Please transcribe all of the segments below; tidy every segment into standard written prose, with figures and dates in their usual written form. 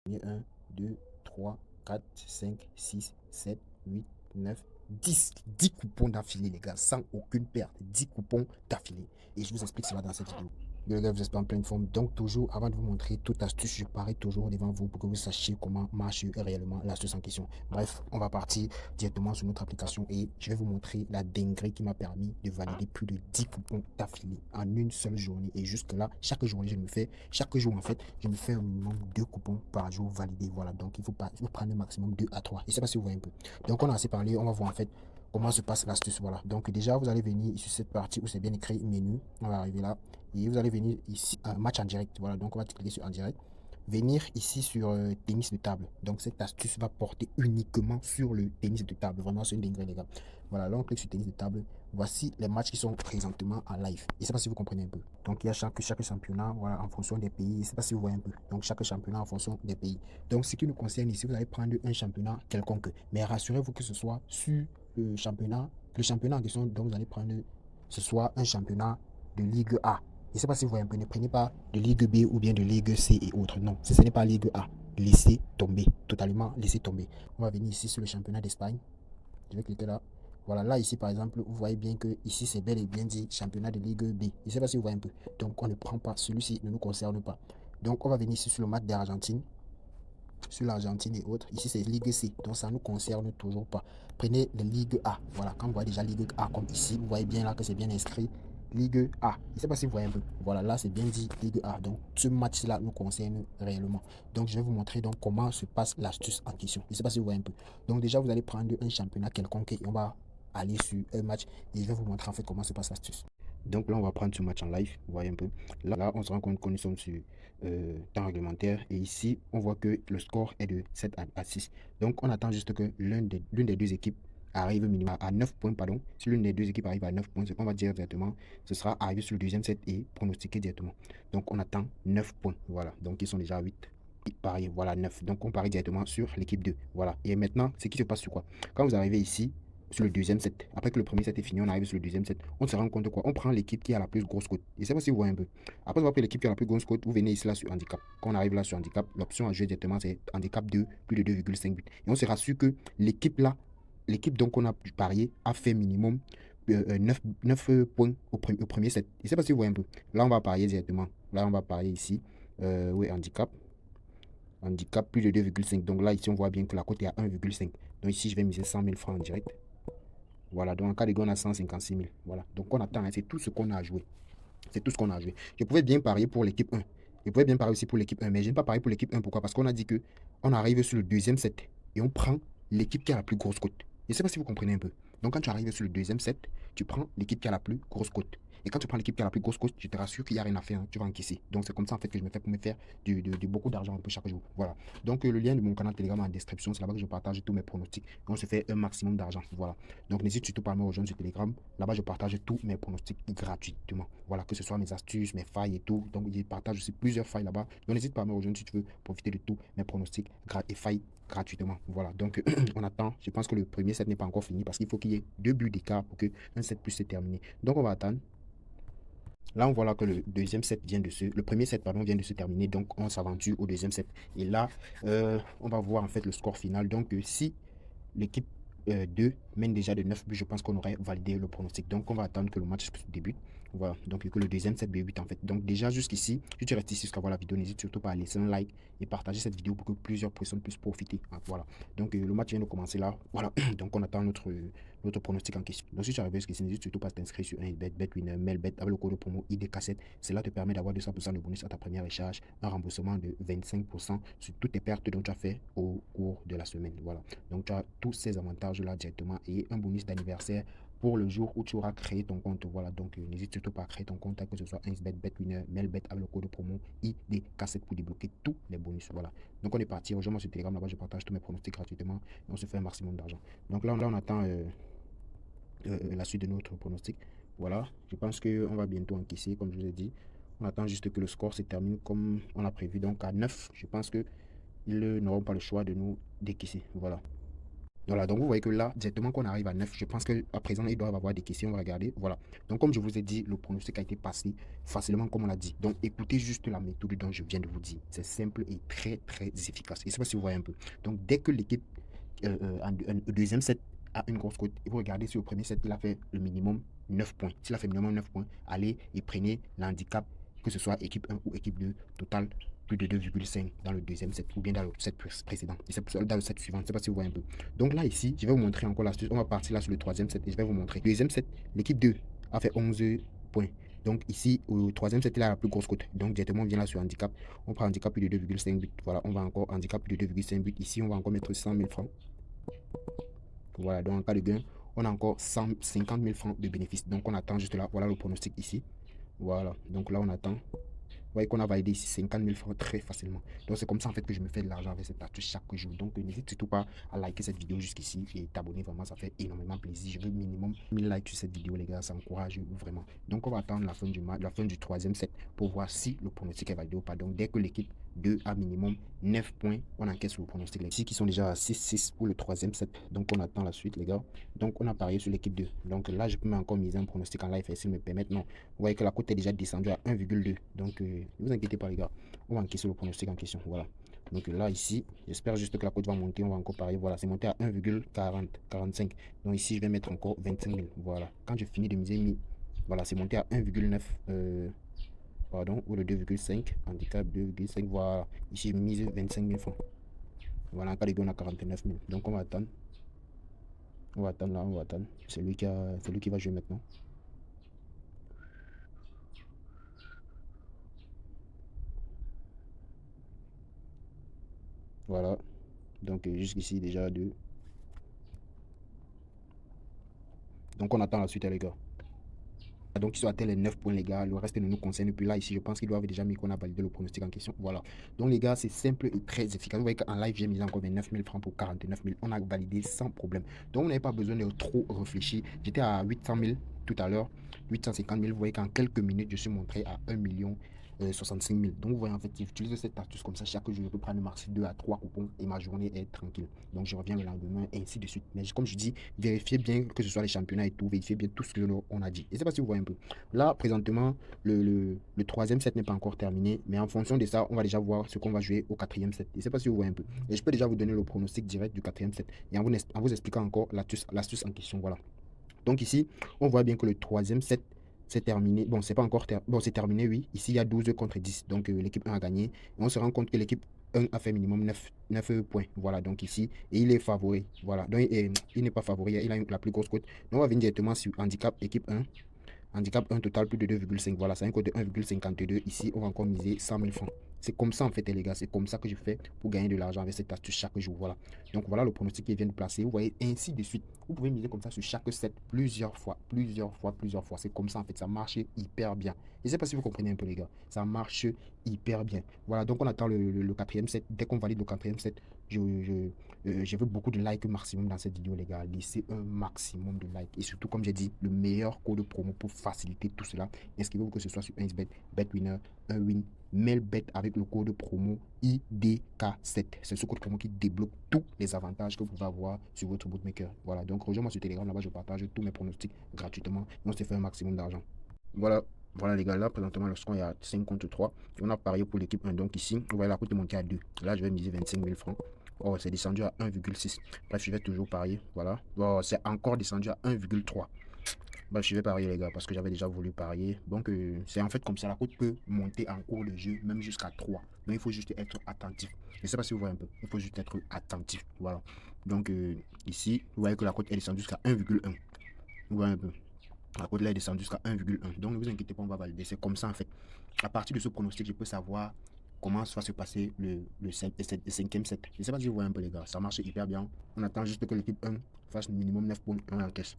1, 2, 3, 4, 5, 6, 7, 8, 9, 10. 10 coupons d'affilée, les gars, sans aucune perte. 10 coupons d'affilée. Et je vous explique cela dans cette vidéo. Les gars, vous êtes en pleine forme. Donc, toujours, avant de vous montrer toute astuce, je parie toujours devant vous pour que vous sachiez comment marche réellement l'astuce en question. Bref, on va partir directement sur notre application et je vais vous montrer la dinguerie qui m'a permis de valider plus de 10 coupons d'affilée en une seule journée. Et jusque-là, chaque journée, chaque jour en fait, je me fais au minimum 2 coupons par jour validés. Voilà, donc il faut prendre le maximum 2 à 3. Et c'est pas si vous voyez un peu. Donc, on a assez parlé, on va voir en fait comment se passe l'astuce. Voilà, donc déjà, vous allez venir sur cette partie où c'est bien écrit menu. On va arriver là. Et vous allez venir ici, un match en direct. Voilà, donc on va cliquer sur en direct. Venir ici sur tennis de table. Donc cette astuce va porter uniquement sur le tennis de table. Vraiment, c'est une dinguerie, les gars. Voilà, là on clique sur tennis de table. Voici les matchs qui sont présentement en live. Et je sais pas si vous comprenez un peu. Donc il y a chaque championnat, voilà, en fonction des pays. Je ne sais pas si vous voyez un peu. Donc chaque championnat en fonction des pays. Donc ce qui nous concerne ici, vous allez prendre un championnat quelconque. Mais rassurez-vous que ce soit sur le championnat en question, donc vous allez prendre, ce soit un championnat de Ligue A. Je ne sais pas si vous voyez un peu, ne prenez pas de Ligue B ou bien de Ligue C et autres. Non, ce n'est pas Ligue A. Laissez tomber, totalement laissez tomber. On va venir ici sur le championnat d'Espagne. Je vais cliquer là. Voilà, là ici par exemple, vous voyez bien que ici c'est bel et bien dit championnat de Ligue B. Je ne sais pas si vous voyez un peu. Donc on ne prend pas, celui-ci ne nous concerne pas. Donc on va venir ici sur le match d'Argentine, sur l'Argentine et autres. Ici c'est Ligue C, donc ça ne nous concerne toujours pas. Prenez les Ligue A. Voilà, quand vous voyez déjà Ligue A comme ici, vous voyez bien là que c'est bien inscrit Ligue A. Je ne sais pas si vous voyez un peu. Voilà, là c'est bien dit Ligue A. Donc ce match-là nous concerne réellement. Donc je vais vous montrer donc comment se passe l'astuce en question. Je ne sais pas si vous voyez un peu. Donc déjà vous allez prendre un championnat quelconque et on va aller sur un match et je vais vous montrer en fait comment se passe l'astuce. Donc là, on va prendre ce match en live, vous voyez un peu. Là, on se rend compte que nous sommes sur temps réglementaire. Et ici, on voit que le score est de 7 à 6. Donc, on attend juste que l'une des deux équipes arrive minimum à 9 points. Pardon. Si l'une des deux équipes arrive à 9 points, ce qu'on va dire directement, ce sera arrivé sur le deuxième set et pronostiqué directement. Donc, on attend 9 points. Voilà. Donc, ils sont déjà à 8. Pareil, voilà, 9. Donc, on parie directement sur l'équipe 2. Voilà. Et maintenant, ce qui se passe sur quoi? Quand vous arrivez ici, sur le deuxième set. Après que le premier set est fini, on arrive sur le deuxième set. On se rend compte de quoi? On prend l'équipe qui a la plus grosse cote. Et c'est pas si vous voyez un peu. Après avoir pris l'équipe qui a la plus grosse cote, vous venez ici là sur handicap. Quand on arrive là sur handicap, l'option à jouer directement c'est handicap 2, plus de 2,58. Et on sera sûr que l'équipe là, l'équipe donc on a parié a fait minimum 9 points au premier set. Et c'est pas si vous voyez un peu. Là on va parier directement. Là on va parier ici. Oui, handicap. Handicap plus de 2,5. Donc là ici on voit bien que la cote est à 1,5. Donc ici je vais miser 100 000 francs en direct. Voilà, donc en cas de gain, on a 156 000. Voilà, donc on attend, hein, c'est tout ce qu'on a joué. C'est tout ce qu'on a joué. Je pouvais bien parier pour l'équipe 1. Je pouvais bien parier aussi pour l'équipe 1, mais je n'ai pas parié pour l'équipe 1. Pourquoi? Parce qu'on a dit que on arrive sur le deuxième set et on prend l'équipe qui a la plus grosse cote. Je ne sais pas si vous comprenez un peu. Donc quand tu arrives sur le deuxième set, tu prends l'équipe qui a la plus grosse cote. Et quand tu prends l'équipe qui a la plus grosse cote, je te rassure qu'il n'y a rien à faire, hein, tu vas encaisser. Donc c'est comme ça en fait que je me fais pour me faire beaucoup d'argent un peu chaque jour. Voilà. Donc le lien de mon canal Telegram en description, c'est là-bas que je partage tous mes pronostics. Et on se fait un maximum d'argent. Voilà. Donc n'hésite surtout pas à me rejoindre sur Telegram. Là-bas, je partage tous mes pronostics gratuitement. Voilà, que ce soit mes astuces, mes failles et tout. Donc je partage aussi plusieurs failles là-bas. Donc n'hésite pas à me rejoindre si tu veux profiter de tous mes pronostics et failles gratuitement. Voilà, donc on attend. Je pense que le premier set n'est pas encore fini parce qu'il faut qu'il y ait 2 buts d'écart pour que un set puisse se terminer. Donc on va attendre. Là, on voit là que le premier set pardon, vient de se terminer, donc on s'aventure au deuxième set. Et là, on va voir en fait le score final. Donc, si l'équipe 2 mène déjà de 9 buts, je pense qu'on aurait validé le pronostic. Donc, on va attendre que le match débute. Voilà, donc que le deuxième set débute en fait. Donc, déjà jusqu'ici, si tu restes ici jusqu'à voir la vidéo, n'hésite surtout pas à laisser un like et partager cette vidéo pour que plusieurs personnes puissent profiter. Ah, voilà, donc le match vient de commencer là. Voilà, donc on attend notre pronostic en question. Donc, si tu arrives jusqu'ici, n'hésite surtout pas à t'inscrire sur un bet, BetWinner, Melbet avec le code promo IDK7. Cela te permet d'avoir 200% de bonus à ta première recharge, un remboursement de 25% sur toutes tes pertes dont tu as fait au cours de la semaine. Voilà. Donc, tu as tous ces avantages-là directement et un bonus d'anniversaire pour le jour où tu auras créé ton compte. Voilà, donc n'hésite surtout pas à créer ton compte, que ce soit Insbet, BetWinner, Melbet avec le code promo IDK7 pour débloquer tous les bonus. Voilà. Donc, on est parti. Rejoins-moi sur Telegram. Là-bas, je partage tous mes pronostics gratuitement et on se fait un maximum d'argent. Donc, là, on attend la suite de notre pronostic. Voilà, je pense qu'on va bientôt encaisser, comme je vous ai dit. On attend juste que le score se termine comme on l'a prévu. Donc à 9, je pense qu'ils n'auront pas le choix de nous décaisser. Voilà. Voilà, donc vous voyez que là, directement qu'on arrive à 9, je pense qu'à présent, il doit y avoir des questions, on va regarder. Voilà. Donc, comme je vous ai dit, le pronostic a été passé facilement, comme on l'a dit. Donc, écoutez juste la méthode dont je viens de vous dire. C'est simple et très, très efficace. Et je ne sais pas si vous voyez un peu. Donc, dès que l'équipe au deuxième set a une grosse cote, et vous regardez sur le premier set, il a fait le minimum 9 points. S'il a fait minimum 9 points, allez et prenez l'handicap, que ce soit équipe 1 ou équipe 2, total plus de 2,5 dans le deuxième set ou bien dans le set précédent. Et c'est dans le set suivant. Je ne sais pas si vous voyez un peu. Donc là, ici, je vais vous montrer encore l'astuce. On va partir là sur le troisième set et je vais vous montrer. Deuxième set, l'équipe 2 a fait 11 points. Donc ici, au troisième set, il a la plus grosse cote. Donc directement, on vient là sur handicap. On prend handicap plus de 2,5 buts. Voilà, on va encore handicap plus de 2,5 buts. Ici, on va encore mettre 100 000 francs. Voilà, donc en cas de gain, on a encore 150 000 francs de bénéfice. Donc on attend juste là. Voilà le pronostic ici. Voilà, donc là, on attend. Vous voyez qu'on a validé ici 50 000 francs très facilement. Donc c'est comme ça en fait que je me fais de l'argent avec cette astuce chaque jour. Donc n'hésite surtout pas à liker cette vidéo jusqu'ici et t'abonner, vraiment ça fait énormément plaisir. Je veux minimum 1000 likes sur cette vidéo les gars, ça encourage vraiment. Donc on va attendre la fin du match, la fin du troisième set pour voir si le pronostic est validé ou pas. Donc dès que l'équipe 2 a minimum 9 points, on encaisse sur le pronostic. Les ici qui sont déjà à 6-6 pour le troisième set. Donc on attend la suite les gars. Donc on a parié sur l'équipe 2. Donc là je peux encore miser un pronostic en live et s'il me permet. Non, vous voyez que la cote est déjà descendue à 1,2. Donc ne vous inquiétez pas les gars. On va encaisser le pronostic en question. Voilà. Donc là ici, j'espère juste que la cote va monter. On va encore parier. Voilà, c'est monté à 1,45. Donc ici je vais mettre encore 25 000. Voilà. Quand je finis de miser, voilà, c'est monté à 1,9. Pardon, ou le 2,5. Handicap 2,5. Voilà. Ici je mise 25 000 francs. Voilà, en cas de gain on a 49 000. Donc on va attendre. On va attendre là, on va attendre. C'est lui qui va jouer maintenant. Voilà. Donc jusqu'ici déjà 2. Donc on attend la suite les gars. Donc ils sont atteints les 9 points les gars. Le reste ne nous concerne plus là. Ici je pense qu'ils doivent déjà mis qu'on a validé le pronostic en question. Voilà. Donc les gars c'est simple et très efficace. Vous voyez qu'en live j'ai mis encore 29 000 francs pour 49 000. On a validé sans problème. Donc on n'avait pas besoin de trop réfléchir. J'étais à 800 000 tout à l'heure. 850 000. Vous voyez qu'en quelques minutes je suis montré à 1 million 65 000. Donc vous voyez en fait j'utilise cette astuce comme ça chaque jour je peux prendre max 2 à 3 coupons et ma journée est tranquille. Donc je reviens le lendemain et ainsi de suite. Mais comme je dis, vérifiez bien que ce soit les championnats et tout, vérifiez bien tout ce que on a dit. Et c'est pas si vous voyez un peu. Là présentement le troisième set n'est pas encore terminé, mais en fonction de ça on va déjà voir ce qu'on va jouer au quatrième set. Et c'est pas si vous voyez un peu. Et je peux déjà vous donner le pronostic direct du quatrième set et en vous expliquant encore l'astuce en question. Voilà. Donc ici, on voit bien que le troisième set c'est terminé. Bon, c'est pas encore bon, c'est terminé, oui. Ici, il y a 12 contre 10. Donc l'équipe 1 a gagné. Et on se rend compte que l'équipe 1 a fait minimum 9 points. Voilà, donc ici, et il est favori. Voilà, donc il n'est pas favori, il a la plus grosse cote. Donc on va venir directement sur handicap équipe 1. Handicap 1 total plus de 2,5. Voilà, c'est un code de 1,52. Ici, on va encore miser 100 000 francs. C'est comme ça en fait les gars, c'est comme ça que je fais pour gagner de l'argent avec cette astuce chaque jour. Voilà. Donc voilà le pronostic qu'il vient de placer. Vous voyez, ainsi de suite. Vous pouvez miser comme ça sur chaque set plusieurs fois, plusieurs fois, plusieurs fois. C'est comme ça en fait, ça marche hyper bien. Je ne sais pas si vous comprenez un peu les gars, ça marche hyper bien. Voilà, donc on attend le quatrième set. Dès qu'on valide le quatrième set, je veux beaucoup de likes maximum dans cette vidéo les gars. Laissez un maximum de likes. Et surtout comme j'ai dit, le meilleur code promo pour faciliter tout cela. Inscrivez-vous que ce soit sur 1xBet, BetWinner, 1win, MailBet avec le code promo IDK7. C'est ce code promo qui débloque tous les avantages que vous pouvez avoir sur votre bookmaker. Voilà, donc rejoins-moi sur Telegram, là-bas je partage tous mes pronostics gratuitement. Et on se fait un maximum d'argent. Voilà, voilà les gars, là présentement le score est à 5 contre 3. Et on a parié pour l'équipe 1. Donc ici, vous voyez la cote est montée à 2. Là, je vais miser 25 000 francs. Oh, c'est descendu à 1,6. Bref, je vais toujours parier. Voilà. Oh, c'est encore descendu à 1,3. Bah, je vais parier les gars parce que j'avais déjà voulu parier. Donc c'est en fait comme ça, la cote peut monter en cours de jeu même jusqu'à 3. Donc il faut juste être attentif. Je ne sais pas si vous voyez un peu. Il faut juste être attentif. Voilà. Donc ici, vous voyez que la cote est descendue jusqu'à 1,1. Vous voyez un peu. La cote là est descendue jusqu'à 1,1. Donc ne vous inquiétez pas, on va valider. C'est comme ça en fait. À partir de ce pronostic, je peux savoir comment va se passer le cinquième set. Je ne sais pas si vous voyez un peu les gars. Ça marche hyper bien. On attend juste que l'équipe 1 fasse minimum 9 points en caisse.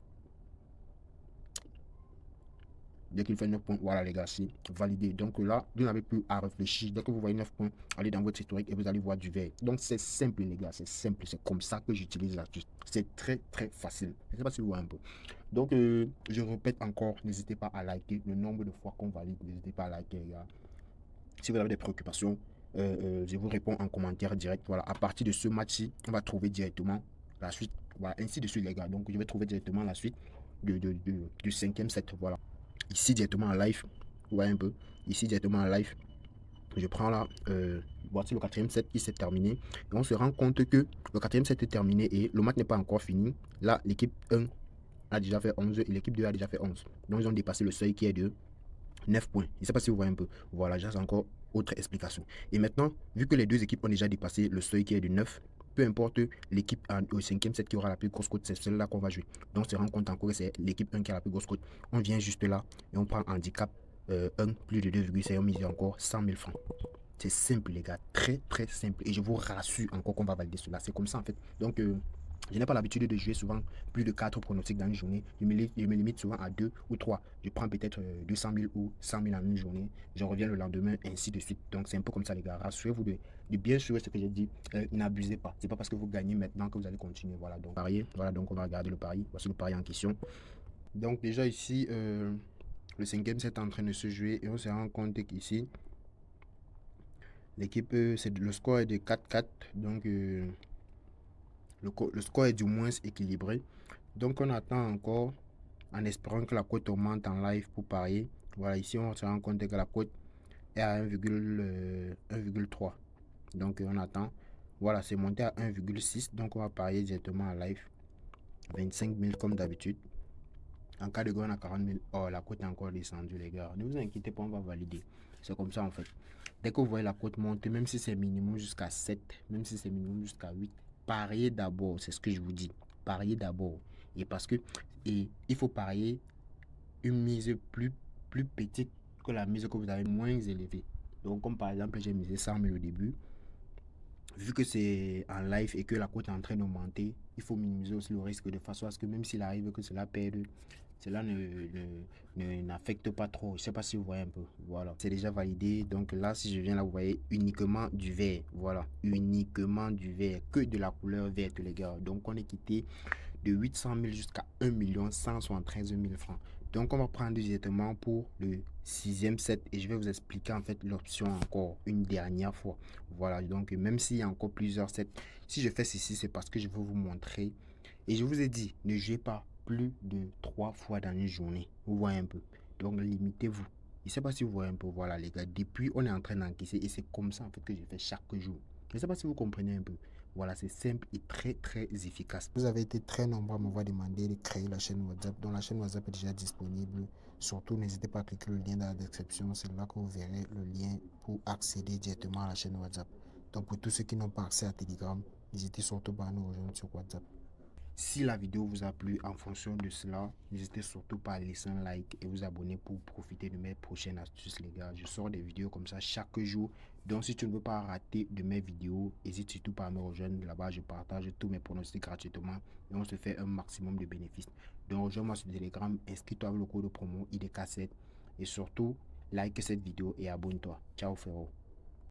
Dès qu'il fait 9 points, voilà les gars, c'est validé. Donc là, vous n'avez plus à réfléchir. Dès que vous voyez 9 points, allez dans votre historique et vous allez voir du vert. Donc c'est simple les gars, c'est simple. C'est comme ça que j'utilise l'astuce. C'est très très facile. Je ne sais pas si vous voyez un peu. Donc je répète encore, n'hésitez pas à liker. Le nombre de fois qu'on valide, n'hésitez pas à liker les gars. Si vous avez des préoccupations, je vous réponds en commentaire direct. Voilà, à partir de ce match-ci, on va trouver directement la suite, voilà, ainsi de suite les gars. Donc je vais trouver directement la suite du cinquième set, voilà. Ici directement en live, vous voyez un peu, ici directement en live, je prends là, voici le quatrième set qui s'est terminé, et on se rend compte que le quatrième set est terminé et le match n'est pas encore fini. Là, l'équipe 1 a déjà fait 11 et l'équipe 2 a déjà fait 11. Donc ils ont dépassé le seuil qui est de 9 points. Je ne sais pas si vous voyez un peu. Voilà, j'ai encore autre explication. Et maintenant, vu que les deux équipes ont déjà dépassé le seuil qui est de 9, peu importe l'équipe au cinquième set qui aura la plus grosse cote, c'est celle-là qu'on va jouer. Donc, on se rend compte encore que c'est l'équipe 1 qui a la plus grosse cote. On vient juste là et on prend handicap 1, plus de 2,5, on mise encore 100 000 francs. C'est simple, les gars. Très, très simple. Et je vous rassure encore qu'on va valider cela. C'est comme ça, en fait. Donc, je n'ai pas l'habitude de jouer souvent plus de 4 pronostics dans une journée. Je me limite souvent à 2 ou 3. Je prends peut-être 200 000 ou 100 000 en une journée. Je reviens le lendemain, ainsi de suite. Donc, c'est un peu comme ça, les gars. Rassurez-vous de bien sûr ce que j'ai dit. N'abusez pas. C'est pas parce que vous gagnez maintenant que vous allez continuer. Voilà, donc, parier. Voilà, donc, on va regarder le pari. Voici le pari en question. Donc, déjà ici, le cinquième set est en train de se jouer. Et on se rend compte qu'ici, l'équipe, le score est de 4-4. Donc, le score est du moins équilibré. Donc, on attend encore en espérant que la cote augmente en live pour parier. Voilà, ici, on se rend compte que la cote est à 1,3. Donc, on attend. Voilà, c'est monté à 1,6. Donc, on va parier directement en live. 25 000 comme d'habitude. En cas de gain à 40 000. Oh, la cote est encore descendue, les gars. Ne vous inquiétez pas, on va valider. C'est comme ça, en fait. Dès que vous voyez la cote monter, même si c'est minimum jusqu'à 7, même si c'est minimum jusqu'à 8, pariez d'abord. C'est ce que je vous dis. Pariez d'abord. Et parce que il faut parier une mise plus petite que la mise que vous avez moins élevée. Donc, comme par exemple, j'ai misé 100 000 au début. Vu que c'est en live et que la cote est en train d'augmenter, il faut minimiser aussi le risque de façon à ce que même s'il arrive que cela perde, cela n'affecte pas trop. Je ne sais pas si vous voyez un peu. Voilà, c'est déjà validé. Donc là, si je viens là, vous voyez uniquement du vert. Voilà, uniquement du vert, que de la couleur verte, les gars. Donc on est quitté de 800 000 jusqu'à 1 173 000 francs. Donc on va prendre directement pour le sixième set et je vais vous expliquer en fait l'option encore une dernière fois. Voilà, donc même s'il y a encore plusieurs sets, si je fais ceci, c'est parce que je veux vous montrer. Et je vous ai dit, ne jouez pas plus de 3 fois dans une journée. Vous voyez un peu. Donc limitez-vous. Je ne sais pas si vous voyez un peu. Voilà les gars, depuis on est en train d'encaisser et c'est comme ça en fait que je fais chaque jour. Je ne sais pas si vous comprenez un peu. Voilà, c'est simple et très très efficace. Vous avez été très nombreux à m'avoir demandé de créer la chaîne WhatsApp. Donc la chaîne WhatsApp est déjà disponible. Surtout, n'hésitez pas à cliquer le lien dans la description. C'est là que vous verrez le lien pour accéder directement à la chaîne WhatsApp. Donc pour tous ceux qui n'ont pas accès à Telegram, n'hésitez surtout pas à nous rejoindre sur WhatsApp. Si la vidéo vous a plu, en fonction de cela, n'hésitez surtout pas à laisser un like et vous abonner pour profiter de mes prochaines astuces, les gars. Je sors des vidéos comme ça chaque jour. Donc, si tu ne veux pas rater de mes vidéos, n'hésite surtout pas à me rejoindre. Là-bas, je partage tous mes pronostics gratuitement et on se fait un maximum de bénéfices. Donc, rejoins-moi sur Telegram, inscris-toi avec le code promo IDK7 et surtout, like cette vidéo et abonne-toi. Ciao, frérot.